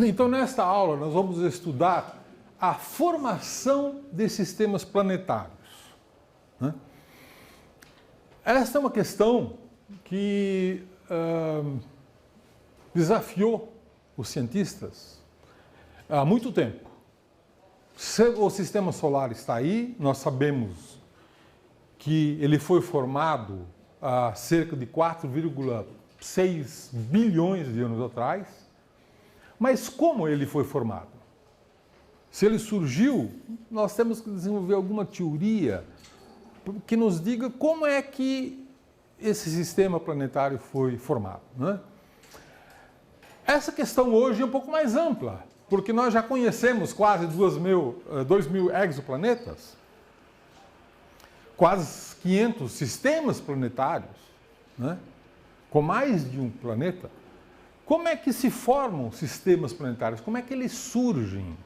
Então, nesta aula, nós vamos estudar a formação de sistemas planetários. Esta é uma questão que desafiou os cientistas há muito tempo. O sistema solar está aí, nós sabemos que ele foi formado há cerca de 4,6 bilhões de anos atrás, mas como ele foi formado? Se ele surgiu, nós temos que desenvolver alguma teoria que nos diga como é que esse sistema planetário foi formado, né? Essa questão hoje é um pouco mais ampla, porque nós já conhecemos quase 2 mil exoplanetas, quase 500 sistemas planetários, né? Com mais de um planeta. Como é que se formam sistemas planetários? Como é que eles surgem?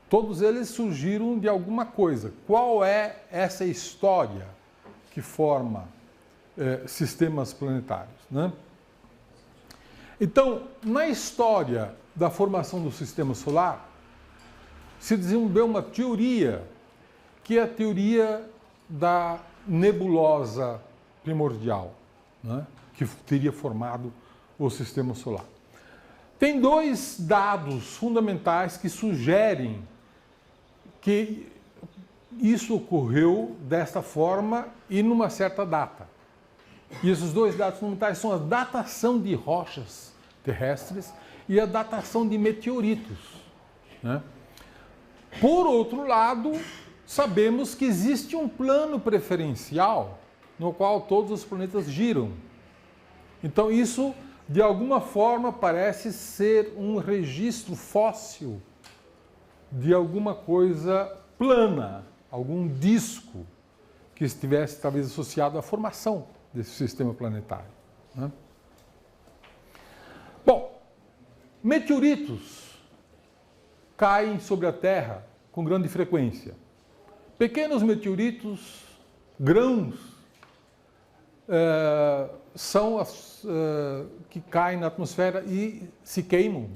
Todos eles surgiram de alguma coisa. Qual é essa história que forma sistemas planetários, né? Então, na história da formação do sistema solar, se desenvolveu uma teoria, que é a teoria da nebulosa primordial, né? Que teria formado o sistema solar. Tem 2 dados fundamentais que sugerem que isso ocorreu desta forma e numa certa data. E esses 2 dados fundamentais são a datação de rochas terrestres e a datação de meteoritos, né? Por outro lado, sabemos que existe um plano preferencial no qual todos os planetas giram. Então isso, de alguma forma, parece ser um registro fóssil de alguma coisa plana, algum disco que estivesse talvez associado à formação desse sistema planetário, né? Bom, meteoritos caem sobre a Terra com grande frequência. Pequenos meteoritos, grãos, são que caem na atmosfera e se queimam,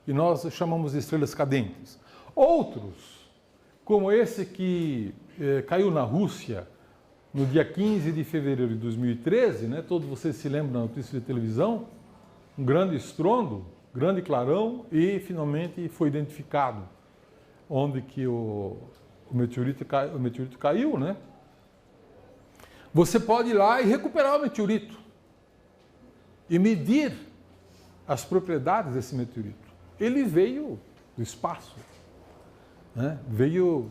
e nós chamamos de estrelas cadentes. Outros, como esse que caiu na Rússia no dia 15 de fevereiro de 2013, né? Todos vocês se lembram da notícia de televisão, um grande estrondo, grande clarão, e finalmente foi identificado onde que o meteorito caiu, né? Você pode ir lá e recuperar o meteorito e medir as propriedades desse meteorito. Ele veio do espaço, né? Veio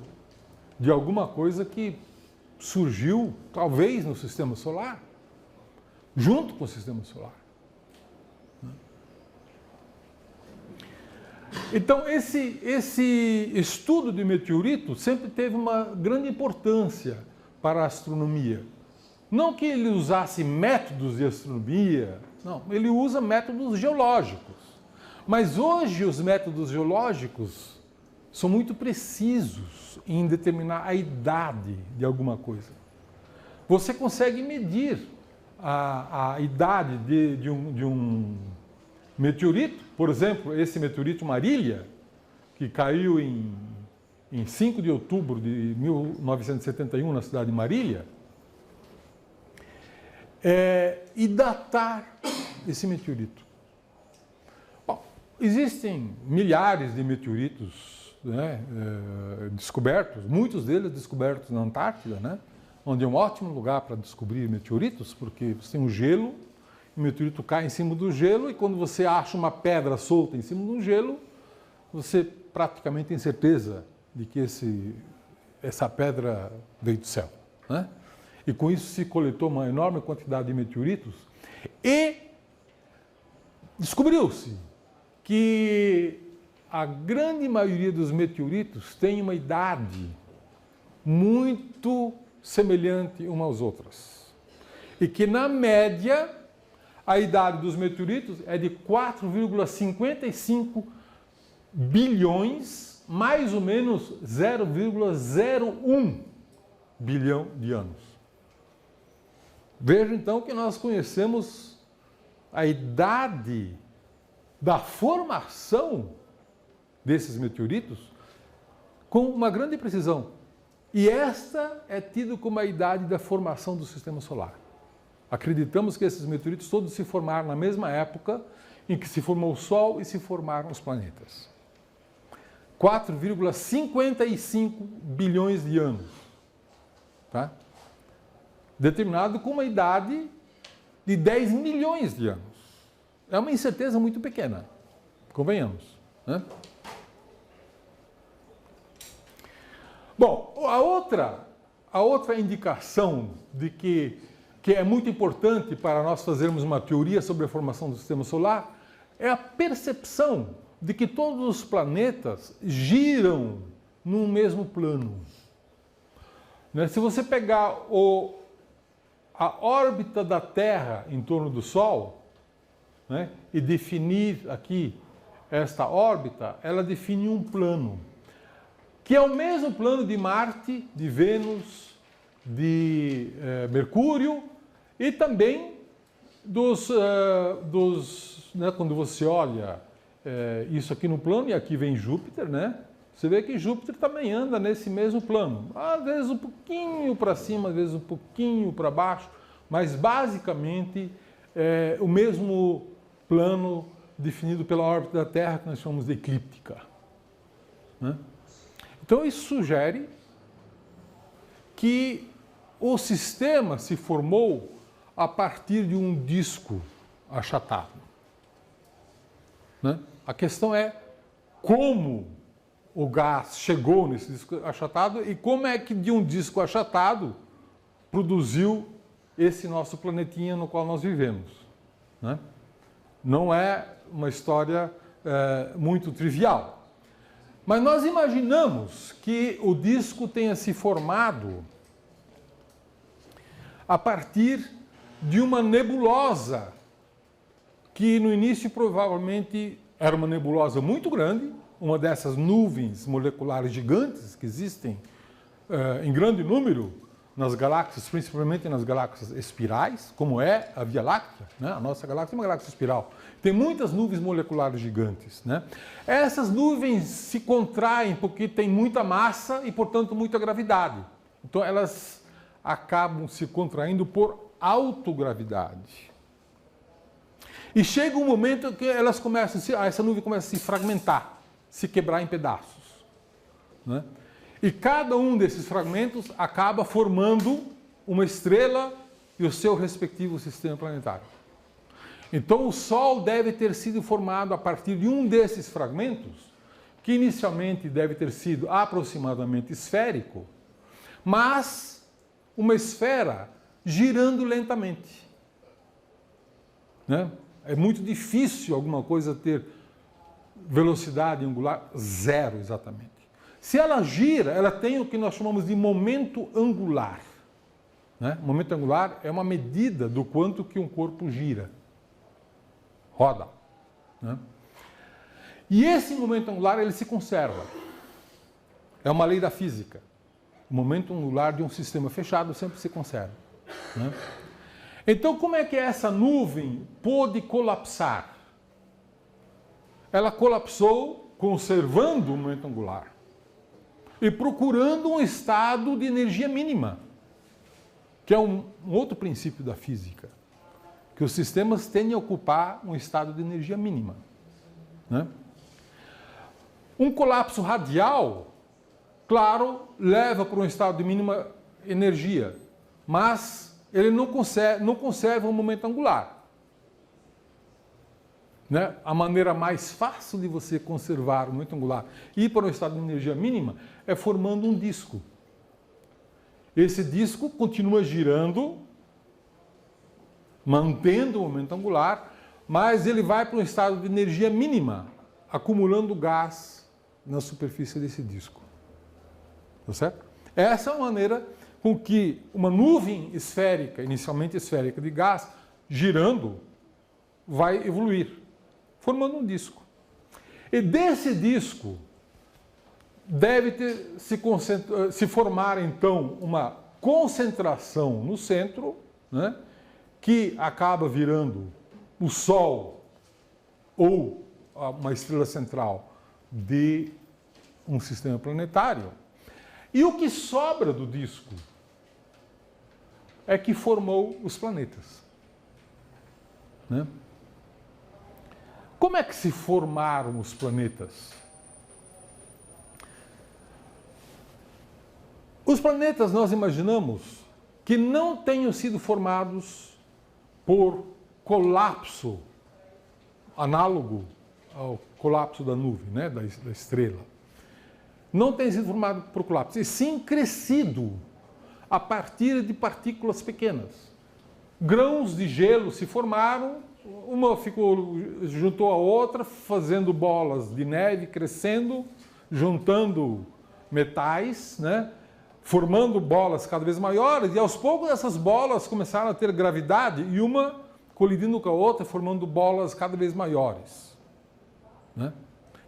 de alguma coisa que surgiu, talvez, no sistema solar, junto com o sistema solar. Então, esse estudo de meteorito sempre teve uma grande importância para a astronomia. Não que ele usasse métodos de astronomia, não, ele usa métodos geológicos. Mas hoje os métodos geológicos são muito precisos em determinar a idade de alguma coisa. Você consegue medir a idade de um meteorito, por exemplo, esse meteorito Marília, que caiu em 5 de outubro de 1971 na cidade de Marília, e datar esse meteorito. Bom, existem milhares de meteoritos, né, descobertos, muitos deles descobertos na Antártida, né, onde é um ótimo lugar para descobrir meteoritos, porque você tem um gelo, o meteorito cai em cima do gelo, e quando você acha uma pedra solta em cima do gelo, você praticamente tem certeza de que essa pedra veio do céu, né? E com isso se coletou uma enorme quantidade de meteoritos, e descobriu-se que a grande maioria dos meteoritos tem uma idade muito semelhante umas às outras. E que, na média, a idade dos meteoritos é de 4,55 bilhões, mais ou menos 0,01 bilhão de anos. Veja, então, que nós conhecemos a idade da formação desses meteoritos com uma grande precisão. E esta é tida como a idade da formação do Sistema Solar. Acreditamos que esses meteoritos todos se formaram na mesma época em que se formou o Sol e se formaram os planetas. 4,55 bilhões de anos. Tá? Determinado com uma idade de 10 milhões de anos. É uma incerteza muito pequena, convenhamos. Né? Bom, a outra indicação de que é muito importante para nós fazermos uma teoria sobre a formação do Sistema Solar é a percepção de que todos os planetas giram num mesmo plano. Né? Se você pegar a órbita da Terra em torno do Sol, né, e definir aqui esta órbita, ela define um plano, que é o mesmo plano de Marte, de Vênus, de Mercúrio e também né, quando você olha isso aqui no plano, e aqui vem Júpiter, né? Você vê que Júpiter também anda nesse mesmo plano. Às vezes um pouquinho para cima, às vezes um pouquinho para baixo, mas basicamente é o mesmo plano definido pela órbita da Terra, que nós chamamos de eclíptica. Né? Então isso sugere que o sistema se formou a partir de um disco achatado. Né? A questão é como o gás chegou nesse disco achatado e como é que de um disco achatado produziu esse nosso planetinha no qual nós vivemos. Né? Não é uma história muito trivial. Mas nós imaginamos que o disco tenha se formado a partir de uma nebulosa que no início provavelmente era uma nebulosa muito grande, uma dessas nuvens moleculares gigantes que existem em grande número nas galáxias, principalmente nas galáxias espirais, como é a Via Láctea, né? A nossa galáxia é uma galáxia espiral. Tem muitas nuvens moleculares gigantes, né? Essas nuvens se contraem porque tem muita massa e, portanto, muita gravidade. Então, elas acabam se contraindo por autogravidade. E chega um momento que elas essa nuvem começa a se fragmentar, se quebrar em pedaços. Né? E cada um desses fragmentos acaba formando uma estrela e o seu respectivo sistema planetário. Então o Sol deve ter sido formado a partir de um desses fragmentos, que inicialmente deve ter sido aproximadamente esférico, mas uma esfera girando lentamente. Né? É muito difícil alguma coisa ter velocidade angular zero exatamente. Se ela gira, ela tem o que nós chamamos de momento angular. Né? O momento angular é uma medida do quanto que um corpo gira, roda. Né? E esse momento angular ele se conserva. É uma lei da física. O momento angular de um sistema fechado sempre se conserva. Né? Então, como é que essa nuvem pôde colapsar? Ela colapsou conservando o momento angular e procurando um estado de energia mínima, que é um outro princípio da física, que os sistemas tendem a ocupar um estado de energia mínima. Né? Um colapso radial, claro, leva para um estado de mínima energia, mas ele não conserva um momento angular. Né? A maneira mais fácil de você conservar o momento angular e ir para um estado de energia mínima é formando um disco. Esse disco continua girando, mantendo o momento angular, mas ele vai para um estado de energia mínima, acumulando gás na superfície desse disco. Tá certo? Essa é a maneira com que uma nuvem esférica, inicialmente esférica de gás, girando, vai evoluir, formando um disco. E desse disco deve se formar, então, uma concentração no centro, né, que acaba virando o Sol ou uma estrela central de um sistema planetário. E o que sobra do disco é que formou os planetas. Né? Como é que se formaram os planetas? Os planetas, nós imaginamos que não tenham sido formados por colapso análogo ao colapso da nuvem, né, da estrela. Não tem sido formado por colapso, e sim crescido a partir de partículas pequenas. Grãos de gelo se formaram, uma juntou a outra, fazendo bolas de neve, crescendo, juntando metais, né, formando bolas cada vez maiores, e aos poucos essas bolas começaram a ter gravidade, e uma colidindo com a outra, formando bolas cada vez maiores. Né?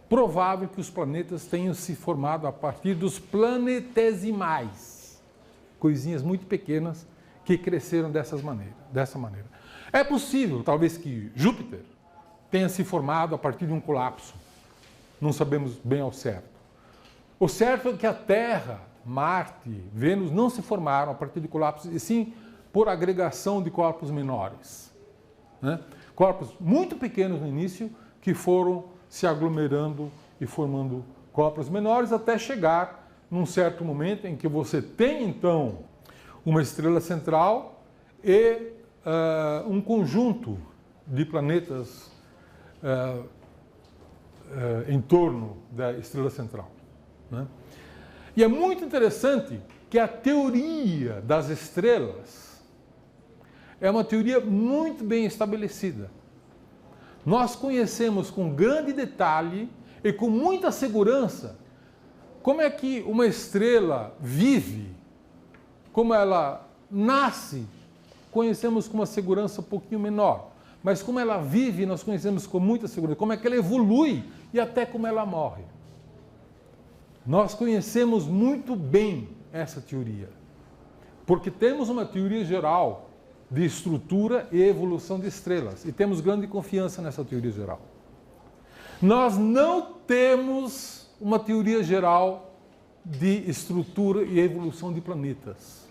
Provável que os planetas tenham se formado a partir dos planetesimais, coisinhas muito pequenas que cresceram dessa maneira. É possível, talvez, que Júpiter tenha se formado a partir de um colapso. Não sabemos bem ao certo. O certo é que a Terra, Marte, Vênus não se formaram a partir de colapsos, e sim por agregação de corpos menores. Né? Corpos muito pequenos no início que foram se aglomerando e formando corpos menores até chegar num certo momento em que você tem, então, uma estrela central e um conjunto de planetas em torno da estrela central. Né? E é muito interessante que a teoria das estrelas é uma teoria muito bem estabelecida. Nós conhecemos com grande detalhe e com muita segurança como é que uma estrela vive, como ela nasce, conhecemos com uma segurança um pouquinho menor. Mas como ela vive, nós conhecemos com muita segurança. Como é que ela evolui e até como ela morre. Nós conhecemos muito bem essa teoria, porque temos uma teoria geral de estrutura e evolução de estrelas, e temos grande confiança nessa teoria geral. Nós não temos uma teoria geral de estrutura e evolução de planetas.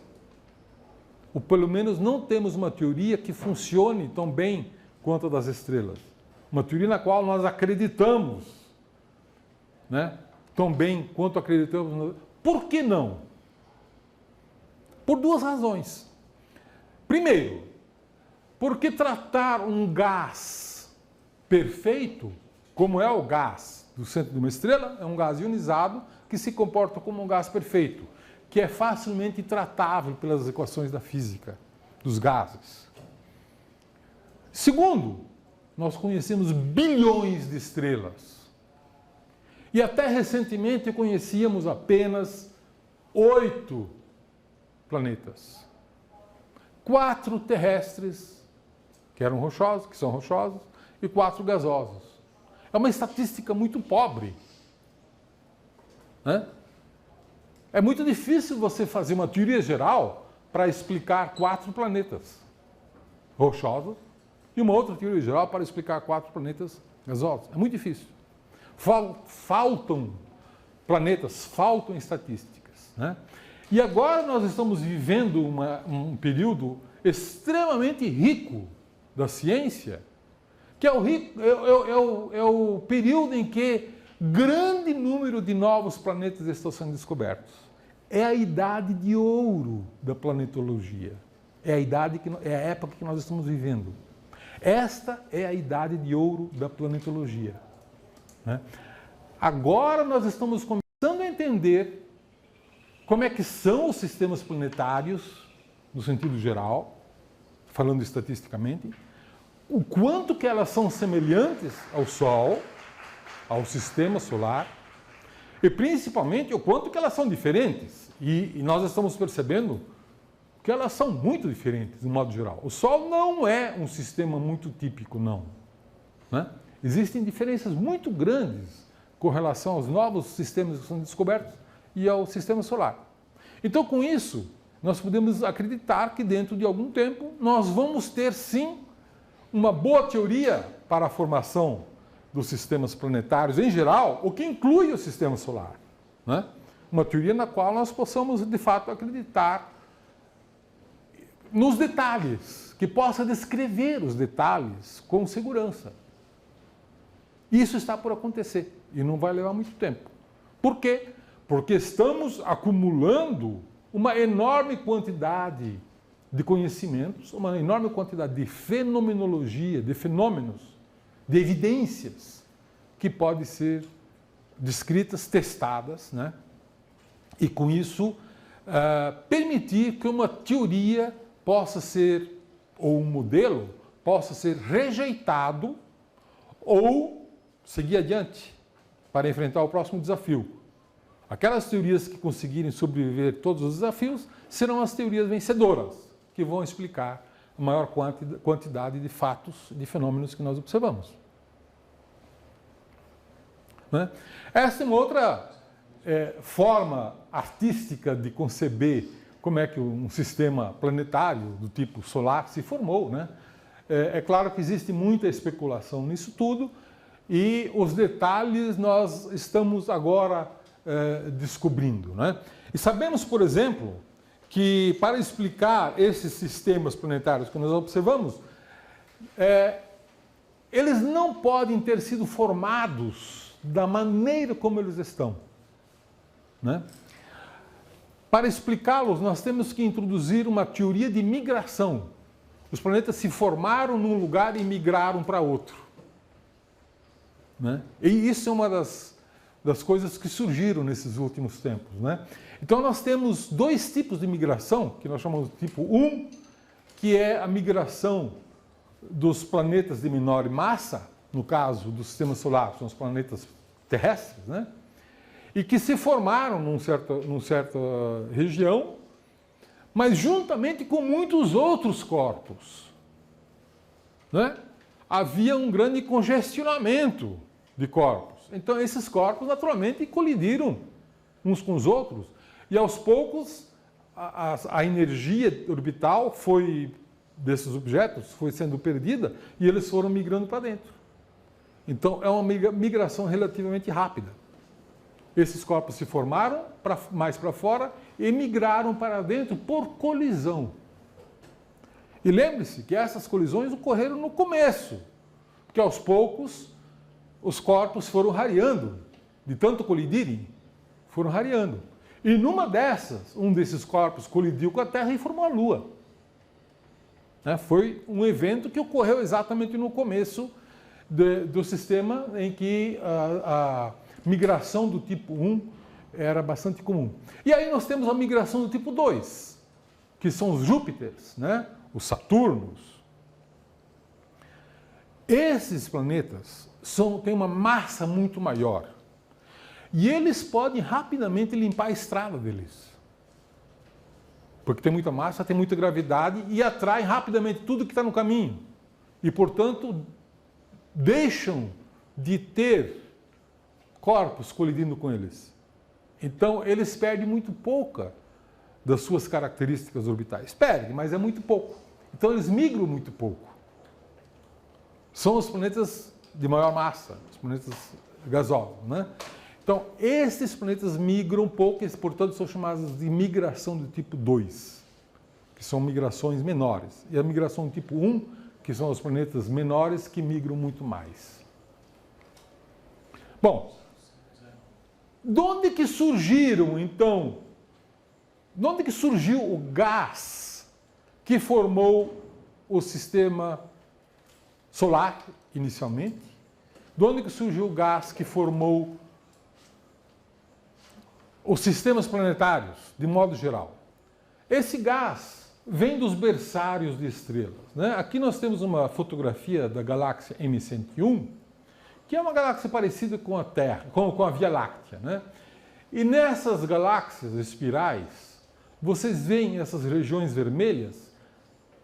Ou pelo menos não temos uma teoria que funcione tão bem quanto a das estrelas. Uma teoria na qual nós acreditamos, né? Tão bem quanto acreditamos. Por que não? Por duas razões. Primeiro, porque tratar um gás perfeito, como é o gás do centro de uma estrela, é um gás ionizado que se comporta como um gás perfeito, que é facilmente tratável pelas equações da física dos gases. Segundo, nós conhecemos bilhões de estrelas. E até recentemente conhecíamos apenas 8 planetas. 4 terrestres, que são rochosos, e 4 gasosos. É uma estatística muito pobre. Né? É muito difícil você fazer uma teoria geral para explicar 4 planetas rochosos e uma outra teoria geral para explicar 4 planetas gasosos. É muito difícil. Faltam planetas, faltam estatísticas. Né? E agora nós estamos vivendo um período extremamente rico da ciência, que é o período em que grande número de novos planetas estão sendo descobertos. É a idade de ouro da planetologia. É a época que nós estamos vivendo. Esta é a idade de ouro da planetologia. Né? Agora nós estamos começando a entender como é que são os sistemas planetários, no sentido geral, falando estatisticamente, o quanto que elas são semelhantes ao Sol, ao sistema solar, e principalmente o quanto que elas são diferentes. E nós estamos percebendo que elas são muito diferentes, de modo geral. O Sol não é um sistema muito típico, não. Né? Existem diferenças muito grandes com relação aos novos sistemas que são descobertos e ao sistema solar. Então, com isso, nós podemos acreditar que dentro de algum tempo nós vamos ter, sim, uma boa teoria para a formação dos sistemas planetários em geral, o que inclui o sistema solar, né? Uma teoria na qual nós possamos, de fato, acreditar nos detalhes, que possa descrever os detalhes com segurança. Isso está por acontecer e não vai levar muito tempo. Por quê? Porque estamos acumulando uma enorme quantidade de conhecimentos, uma enorme quantidade de fenomenologia, de fenômenos, de evidências que podem ser descritas, testadas, né? E com isso permitir que uma teoria possa ser, ou um modelo, possa ser rejeitado ou seguir adiante para enfrentar o próximo desafio. Aquelas teorias que conseguirem sobreviver todos os desafios serão as teorias vencedoras, que vão explicar a maior quantidade de fatos, de fenômenos que nós observamos. Né? Essa é uma outra forma artística de conceber como é que um sistema planetário do tipo solar se formou, né? É claro que existe muita especulação nisso tudo e os detalhes nós estamos agora descobrindo, né? E sabemos, por exemplo, que para explicar esses sistemas planetários que nós observamos, eles não podem ter sido formados da maneira como eles estão, né? Para explicá-los, nós temos que introduzir uma teoria de migração. Os planetas se formaram num lugar e migraram para outro, né? E isso é uma das coisas que surgiram nesses últimos tempos, né? Então nós temos dois tipos de migração, que nós chamamos de tipo 1, que é a migração dos planetas de menor massa, no caso do sistema solar, são os planetas terrestres, né? E que se formaram numa certa região, mas juntamente com muitos outros corpos, né? Havia um grande congestionamento de corpos. Então esses corpos naturalmente colidiram uns com os outros e aos poucos a energia orbital desses objetos foi sendo perdida e eles foram migrando para dentro. Então é uma migração relativamente rápida. Esses corpos se formaram mais para fora e migraram para dentro por colisão. E lembre-se que essas colisões ocorreram no começo, porque aos poucos os corpos foram rareando, de tanto colidirem, foram rareando. E numa dessas, um desses corpos colidiu com a Terra e formou a Lua. Foi um evento que ocorreu exatamente no começo do sistema em que a migração do tipo 1 era bastante comum. E aí nós temos a migração do tipo 2, que são os Júpiters, né? Os Saturnos. Esses planetas têm uma massa muito maior. E eles podem rapidamente limpar a estrada deles. Porque tem muita massa, tem muita gravidade e atraem rapidamente tudo que está no caminho. E, portanto, deixam de ter corpos colidindo com eles. Então, eles perdem muito pouca das suas características orbitais. Perdem, mas é muito pouco. Então, eles migram muito pouco. São os planetas de maior massa, os planetas gasosos, né? Então, esses planetas migram pouco e, portanto, são chamados de migração do tipo 2, que são migrações menores. E a migração do tipo 1, que são os planetas menores que migram muito mais. Bom, de onde que surgiram, então? De onde que surgiu o gás que formou o sistema solar, inicialmente? De onde que surgiu o gás que formou os sistemas planetários, de modo geral? Esse gás vem dos berçários de estrelas, né? Aqui nós temos uma fotografia da galáxia M101, que é uma galáxia parecida com a Terra, com a Via Láctea, né? E nessas galáxias espirais, vocês veem essas regiões vermelhas,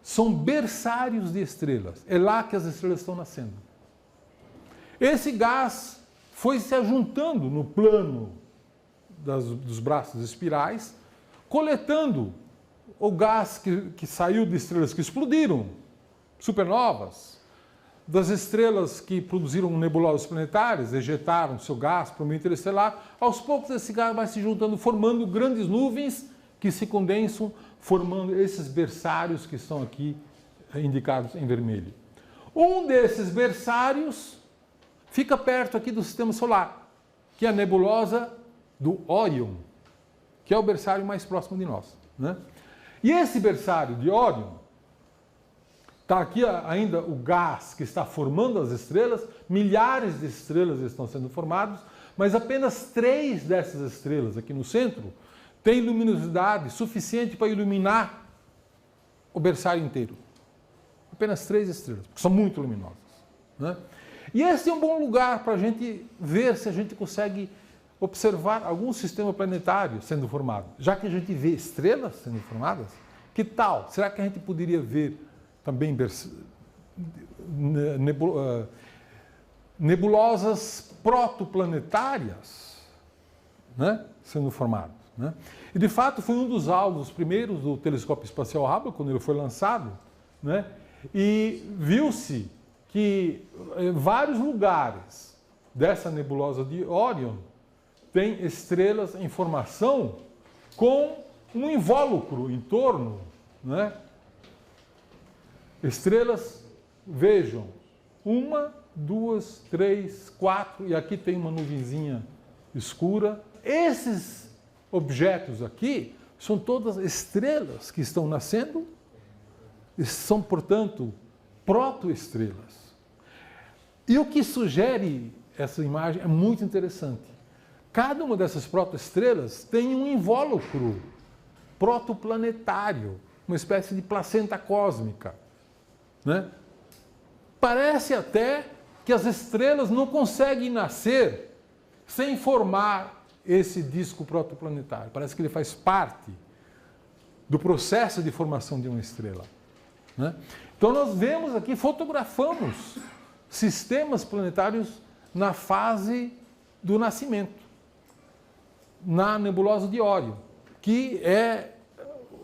são berçários de estrelas. É lá que as estrelas estão nascendo. Esse gás foi se ajuntando no plano dos braços espirais, coletando o gás que saiu de estrelas que explodiram, supernovas, das estrelas que produziram nebulosas planetárias, ejetaram seu gás para o meio interestelar, aos poucos esse gás vai se juntando, formando grandes nuvens que se condensam, formando esses berçários que estão aqui indicados em vermelho. Um desses berçários fica perto aqui do Sistema Solar, que é a nebulosa do Órion, que é o berçário mais próximo de nós, né? E esse berçário de Órion, está aqui ainda o gás que está formando as estrelas, milhares de estrelas estão sendo formadas, mas apenas 3 dessas estrelas aqui no centro têm luminosidade suficiente para iluminar o berçário inteiro. Apenas 3 estrelas, porque são muito luminosas, né? E esse é um bom lugar para a gente ver se a gente consegue observar algum sistema planetário sendo formado. Já que a gente vê estrelas sendo formadas, que tal? Será que a gente poderia ver também nebulosas protoplanetárias, né, sendo formadas, né? E de fato foi um dos alvos primeiros do telescópio espacial Hubble, quando ele foi lançado, né? E viu-se que em vários lugares dessa nebulosa de Órion tem estrelas em formação com um invólucro em torno, né? Estrelas, vejam, 1, 2, 3, 4, e aqui tem uma nuvenzinha escura. Esses objetos aqui são todas estrelas que estão nascendo, são, portanto, protoestrelas. E o que sugere essa imagem é muito interessante. Cada uma dessas protoestrelas tem um invólucro protoplanetário, uma espécie de placenta cósmica, né? Parece até que as estrelas não conseguem nascer sem formar esse disco protoplanetário. Parece que ele faz parte do processo de formação de uma estrela, né? Então nós vemos aqui, fotografamos sistemas planetários na fase do nascimento, na nebulosa de Órion, que é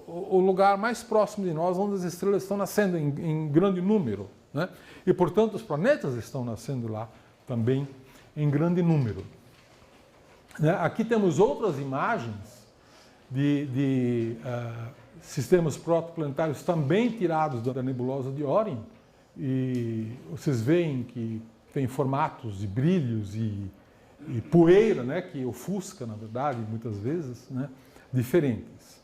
o lugar mais próximo de nós, onde as estrelas estão nascendo em grande número, né? E, portanto, os planetas estão nascendo lá também em grande número, né? Aqui temos outras imagens de sistemas protoplanetários também tirados da nebulosa de Órion, e vocês veem que tem formatos de brilhos e poeira, né, que ofusca, na verdade, muitas vezes, né, diferentes.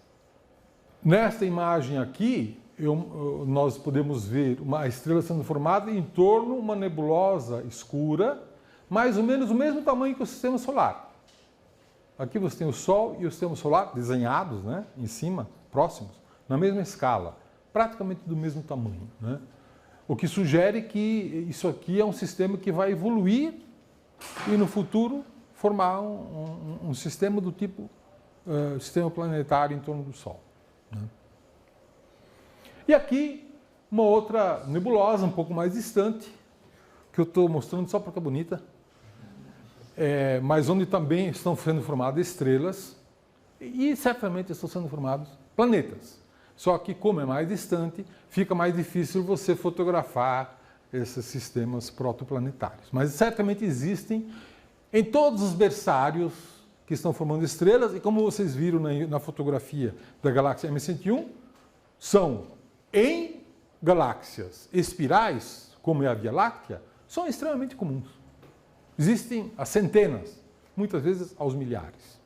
Nesta imagem aqui, nós podemos ver uma estrela sendo formada em torno de uma nebulosa escura, mais ou menos o mesmo tamanho que o Sistema Solar. Aqui você tem o Sol e o Sistema Solar desenhados, né, em cima, próximos, na mesma escala, praticamente do mesmo tamanho, né? O que sugere que isso aqui é um sistema que vai evoluir e no futuro formar um sistema do tipo sistema planetário em torno do Sol, né? E aqui uma outra nebulosa um pouco mais distante, que eu estou mostrando só porque é bonita, mas onde também estão sendo formadas estrelas e certamente estão sendo formados planetas. Só que, como é mais distante, fica mais difícil você fotografar esses sistemas protoplanetários. Mas certamente existem em todos os berçários que estão formando estrelas, e como vocês viram na fotografia da galáxia M101, são em galáxias espirais, como é a Via Láctea, são extremamente comuns. Existem as centenas, muitas vezes aos milhares.